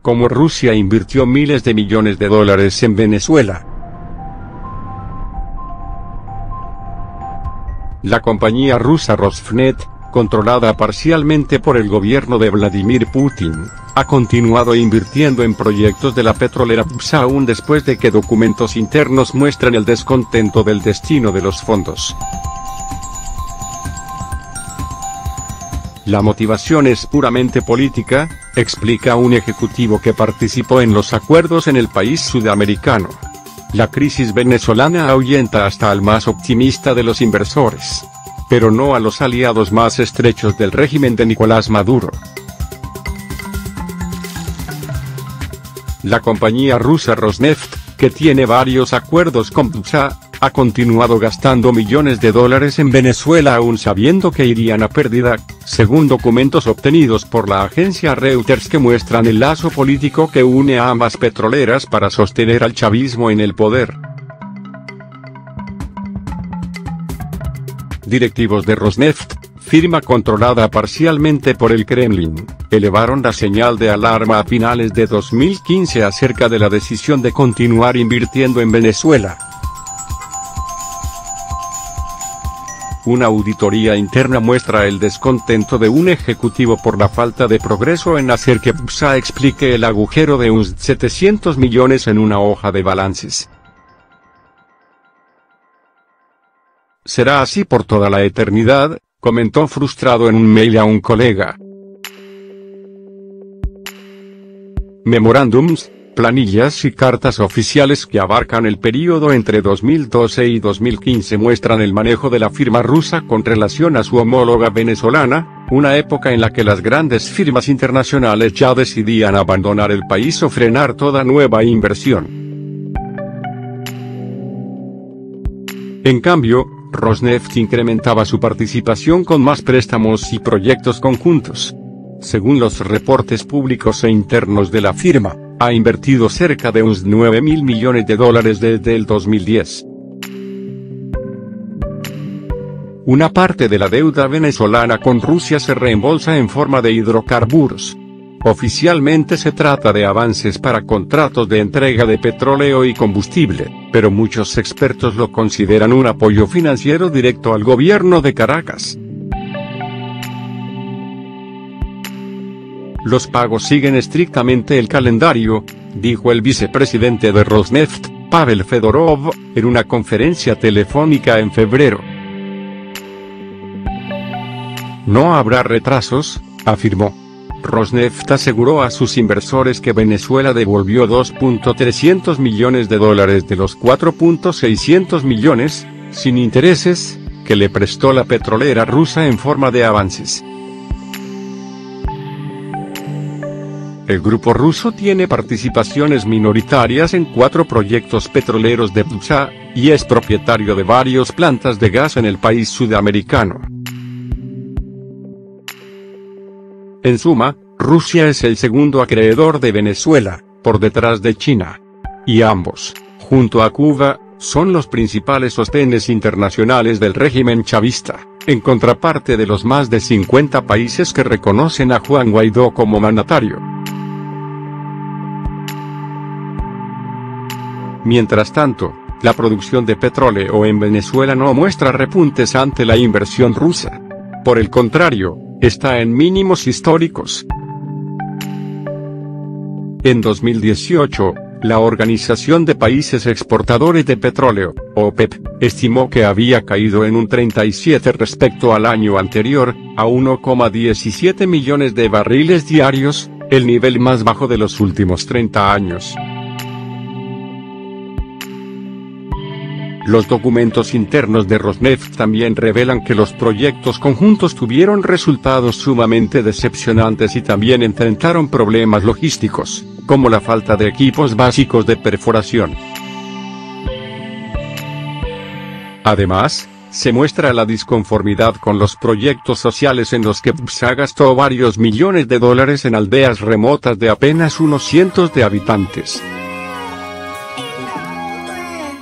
cómo Rusia invirtió miles de millones de dólares en Venezuela. La compañía rusa Rosneft, controlada parcialmente por el gobierno de Vladimir Putin, ha continuado invirtiendo en proyectos de la petrolera PDVSA aún después de que documentos internos muestran el descontento del destino de los fondos. La motivación es puramente política, explica un ejecutivo que participó en los acuerdos en el país sudamericano. La crisis venezolana ahuyenta hasta al más optimista de los inversores, pero no a los aliados más estrechos del régimen de Nicolás Maduro. La compañía rusa Rosneft, que tiene varios acuerdos con PDVSA, ha continuado gastando millones de dólares en Venezuela aún sabiendo que irían a pérdida, según documentos obtenidos por la agencia Reuters que muestran el lazo político que une a ambas petroleras para sostener al chavismo en el poder. Directivos de Rosneft, firma controlada parcialmente por el Kremlin, elevaron la señal de alarma a finales de 2015 acerca de la decisión de continuar invirtiendo en Venezuela. Una auditoría interna muestra el descontento de un ejecutivo por la falta de progreso en hacer que PDVSA explique el agujero de unos 700 millones en una hoja de balances. Será así por toda la eternidad, comentó frustrado en un mail a un colega. Memorándums, planillas y cartas oficiales que abarcan el período entre 2012 y 2015 muestran el manejo de la firma rusa con relación a su homóloga venezolana, una época en la que las grandes firmas internacionales ya decidían abandonar el país o frenar toda nueva inversión. En cambio, Rosneft incrementaba su participación con más préstamos y proyectos conjuntos. Según los reportes públicos e internos de la firma, ha invertido cerca de unos 9.000 millones de dólares desde el 2010. Una parte de la deuda venezolana con Rusia se reembolsa en forma de hidrocarburos. Oficialmente se trata de avances para contratos de entrega de petróleo y combustible, pero muchos expertos lo consideran un apoyo financiero directo al gobierno de Caracas. Los pagos siguen estrictamente el calendario, dijo el vicepresidente de Rosneft, Pavel Fedorov, en una conferencia telefónica en febrero. No habrá retrasos, afirmó. Rosneft aseguró a sus inversores que Venezuela devolvió 2.300 millones de dólares de los 4.600 millones, sin intereses, que le prestó la petrolera rusa en forma de avances. El grupo ruso tiene participaciones minoritarias en 4 proyectos petroleros de PDVSA, y es propietario de varias plantas de gas en el país sudamericano. En suma, Rusia es el segundo acreedor de Venezuela, por detrás de China. Y ambos, junto a Cuba, son los principales sostenes internacionales del régimen chavista, en contraparte de los más de 50 países que reconocen a Juan Guaidó como mandatario. Mientras tanto, la producción de petróleo en Venezuela no muestra repuntes ante la inversión rusa. Por el contrario, está en mínimos históricos. En 2018, la Organización de Países Exportadores de Petróleo, OPEP, estimó que había caído en un 37% respecto al año anterior, a 1,17 millones de barriles diarios, el nivel más bajo de los últimos 30 años. Los documentos internos de Rosneft también revelan que los proyectos conjuntos tuvieron resultados sumamente decepcionantes y también enfrentaron problemas logísticos, como la falta de equipos básicos de perforación. Además, se muestra la disconformidad con los proyectos sociales en los que PDVSA gastó varios millones de dólares en aldeas remotas de apenas unos cientos de habitantes.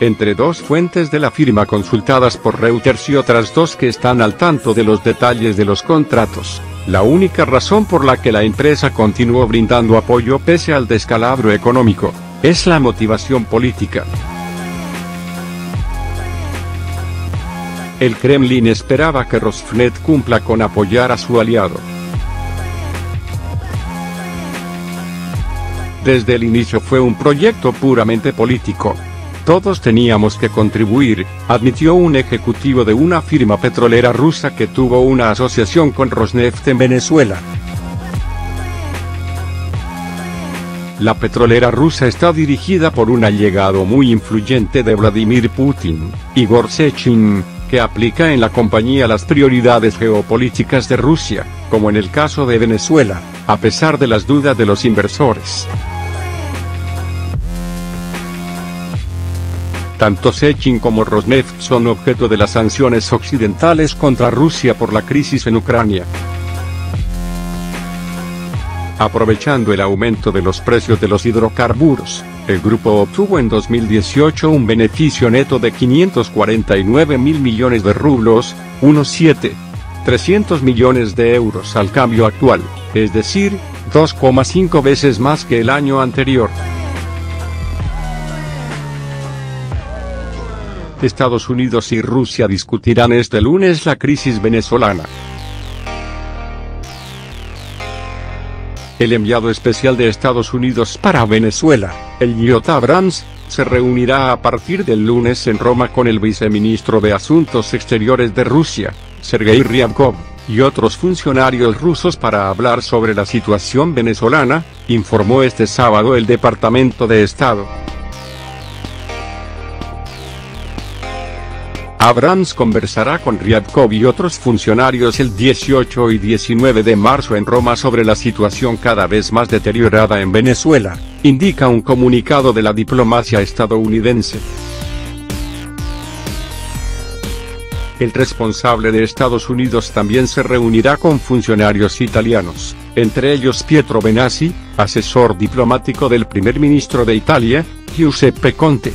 Entre 2 fuentes de la firma consultadas por Reuters y otras 2 que están al tanto de los detalles de los contratos, La única razón por la que la empresa continuó brindando apoyo pese al descalabro económico, es la motivación política. El Kremlin esperaba que Rosneft cumpla con apoyar a su aliado. Desde el inicio fue un proyecto puramente político. Todos teníamos que contribuir, admitió un ejecutivo de una firma petrolera rusa que tuvo una asociación con Rosneft en Venezuela. La petrolera rusa está dirigida por un allegado muy influyente de Vladimir Putin, Igor Sechin, que aplica en la compañía las prioridades geopolíticas de Rusia, como en el caso de Venezuela, a pesar de las dudas de los inversores. Tanto Sechin como Rosneft son objeto de las sanciones occidentales contra Rusia por la crisis en Ucrania. Aprovechando el aumento de los precios de los hidrocarburos, el grupo obtuvo en 2018 un beneficio neto de 549 mil millones de rublos, unos 300 millones de euros al cambio actual, es decir, 2,5 veces más que el año anterior. Estados Unidos y Rusia discutirán este lunes la crisis venezolana. El enviado especial de Estados Unidos para Venezuela, Elliot Abrams, se reunirá a partir del lunes en Roma con el viceministro de Asuntos Exteriores de Rusia, Sergei Ryabkov, y otros funcionarios rusos para hablar sobre la situación venezolana, informó este sábado el Departamento de Estado. Abrams conversará con Ryabkov y otros funcionarios el 18 y 19 de marzo en Roma sobre la situación cada vez más deteriorada en Venezuela, indica un comunicado de la diplomacia estadounidense. El responsable de Estados Unidos también se reunirá con funcionarios italianos, entre ellos Pietro Benassi, asesor diplomático del primer ministro de Italia, Giuseppe Conte.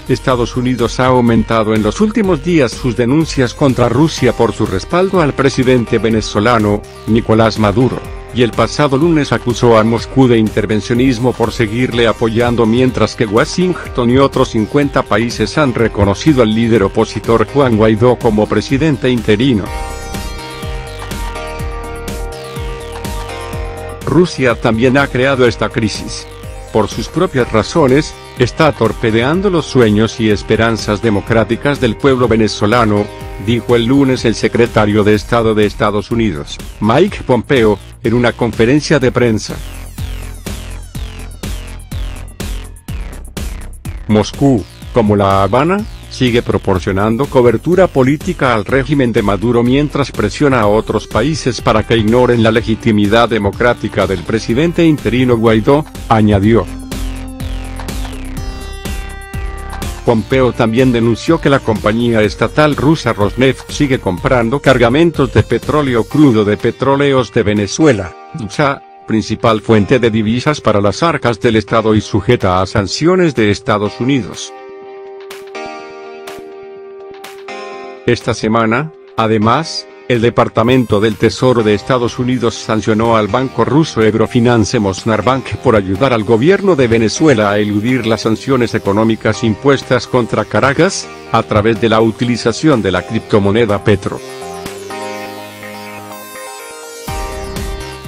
Estados Unidos ha aumentado en los últimos días sus denuncias contra Rusia por su respaldo al presidente venezolano, Nicolás Maduro, y el pasado lunes acusó a Moscú de intervencionismo por seguirle apoyando, mientras que Washington y otros 50 países han reconocido al líder opositor Juan Guaidó como presidente interino. Rusia también ha creado esta crisis. Por sus propias razones, está torpedeando los sueños y esperanzas democráticas del pueblo venezolano, dijo el lunes el secretario de Estado de Estados Unidos, Mike Pompeo, en una conferencia de prensa. Moscú, como La Habana, sigue proporcionando cobertura política al régimen de Maduro mientras presiona a otros países para que ignoren la legitimidad democrática del presidente interino Guaidó, añadió. Pompeo también denunció que la compañía estatal rusa Rosneft sigue comprando cargamentos de petróleo crudo de Petróleos de Venezuela, DUSA, principal fuente de divisas para las arcas del Estado y sujeta a sanciones de Estados Unidos. Esta semana, además, el Departamento del Tesoro de Estados Unidos sancionó al banco ruso Eurofinance Mosnarbank por ayudar al gobierno de Venezuela a eludir las sanciones económicas impuestas contra Caracas, a través de la utilización de la criptomoneda Petro.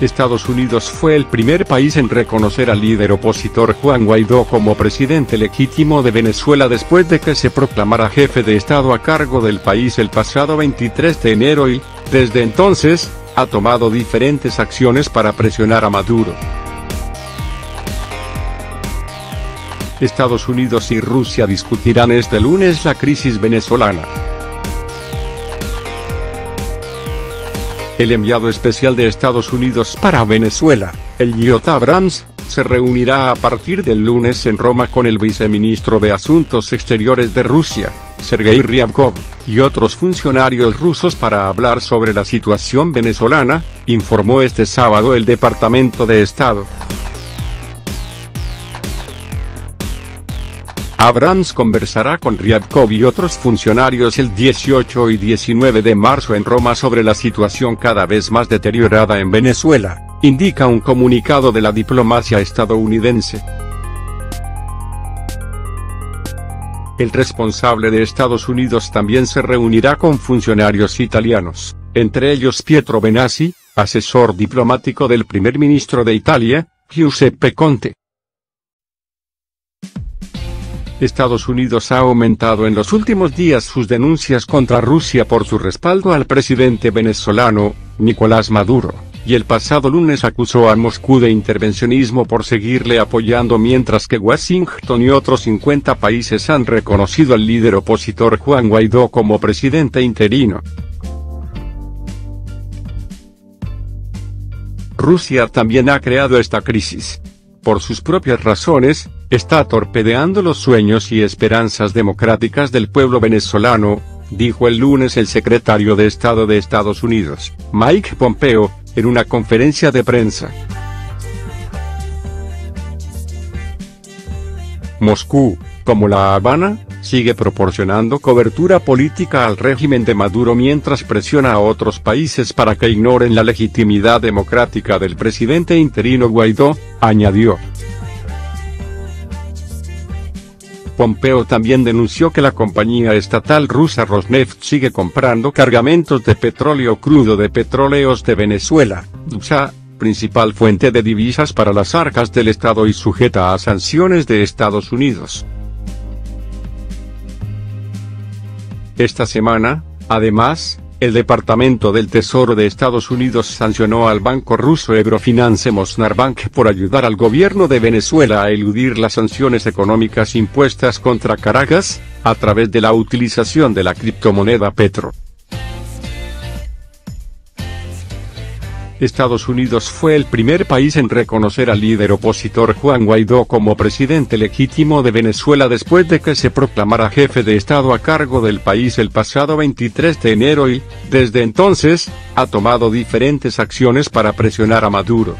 Estados Unidos fue el primer país en reconocer al líder opositor Juan Guaidó como presidente legítimo de Venezuela después de que se proclamara jefe de Estado a cargo del país el pasado 23 de enero y, desde entonces, ha tomado diferentes acciones para presionar a Maduro. Estados Unidos y Rusia discutirán este lunes la crisis venezolana. El enviado especial de Estados Unidos para Venezuela, Elliot Abrams, se reunirá a partir del lunes en Roma con el viceministro de Asuntos Exteriores de Rusia, Sergei Ryabkov, y otros funcionarios rusos para hablar sobre la situación venezolana, informó este sábado el Departamento de Estado. Abrams conversará con Ryabkov y otros funcionarios el 18 y 19 de marzo en Roma sobre la situación cada vez más deteriorada en Venezuela, indica un comunicado de la diplomacia estadounidense. El responsable de Estados Unidos también se reunirá con funcionarios italianos, entre ellos Pietro Benassi, asesor diplomático del primer ministro de Italia, Giuseppe Conte. Estados Unidos ha aumentado en los últimos días sus denuncias contra Rusia por su respaldo al presidente venezolano, Nicolás Maduro, y el pasado lunes acusó a Moscú de intervencionismo por seguirle apoyando, mientras que Washington y otros 50 países han reconocido al líder opositor Juan Guaidó como presidente interino. Rusia también ha creado esta crisis. Por sus propias razones, está torpedeando los sueños y esperanzas democráticas del pueblo venezolano, dijo el lunes el secretario de Estado de Estados Unidos, Mike Pompeo, en una conferencia de prensa. Moscú, como La Habana, sigue proporcionando cobertura política al régimen de Maduro mientras presiona a otros países para que ignoren la legitimidad democrática del presidente interino Guaidó, añadió. Pompeo también denunció que la compañía estatal rusa Rosneft sigue comprando cargamentos de petróleo crudo de Petróleos de Venezuela, DUSA, principal fuente de divisas para las arcas del Estado y sujeta a sanciones de Estados Unidos. Esta semana, además, el Departamento del Tesoro de Estados Unidos sancionó al banco ruso Eurofinance Mosnarbank por ayudar al gobierno de Venezuela a eludir las sanciones económicas impuestas contra Caracas, a través de la utilización de la criptomoneda Petro. Estados Unidos fue el primer país en reconocer al líder opositor Juan Guaidó como presidente legítimo de Venezuela después de que se proclamara jefe de Estado a cargo del país el pasado 23 de enero y, desde entonces, ha tomado diferentes acciones para presionar a Maduro.